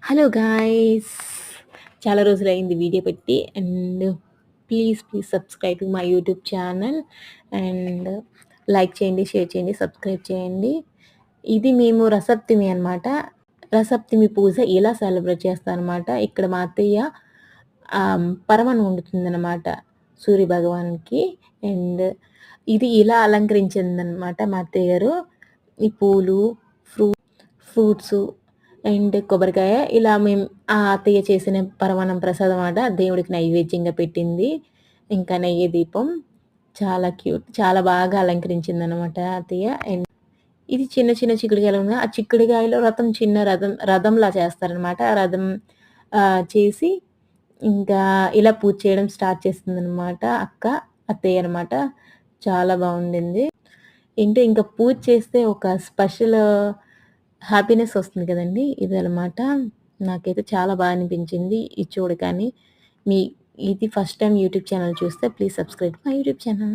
Hello guys! చాలా రోజులయింది video పెట్టి. And please subscribe to my YouTube channel. And like చేయండి, share చేయండి, subscribe చేయండి. ఇది మేము రసప్తమి అనమాట. రసప్తమి పూజ ఇలా సెలబ్రేట్ చేస్తామనమాట. ఇక్కడ మా అత్తయ్య పరమాన్నం వండుతుందనమాట సూర్య భగవాన్‌కి. అండ్ ఇది ఇలా అలంకరించిందనమాట మా అత్తయ్య గారు. ఈ పూలు, ఫ్రూట్సు అండ్ కొబ్బరికాయ ఇలా మేము అత్తయ్య చేసిన పరమాన్నం ప్రసాదం మాట దేవుడికి నైవేద్యంగా పెట్టింది. ఇంకా నెయ్యి దీపం చాలా క్యూట్, చాలా బాగా అలంకరించిందనమాట అత్తయ్య. అండ్ ఇది చిన్న చిన్న చిక్కుడుకాయలు ఉన్నాయి. ఆ చిక్కుడుకాయలో చిన్న రథంలా చేస్తారనమాట. ఆ రథం చేసి ఇంకా ఇలా పూజ చేయడం స్టార్ట్ చేసిందనమాట అత్తయ్య అనమాట. చాలా బాగుండింది. ఏంటో ఇంకా పూజ చేస్తే ఒక స్పెషల్ హ్యాపీనెస్ వస్తుంది కదండీ! ఇదనమాట. నాకైతే చాలా బా అనిపించింది ఇది చూడగానే. ఇది ఫస్ట్ టైమ్ యూట్యూబ్ ఛానల్ చూస్తే please subscribe my YouTube channel.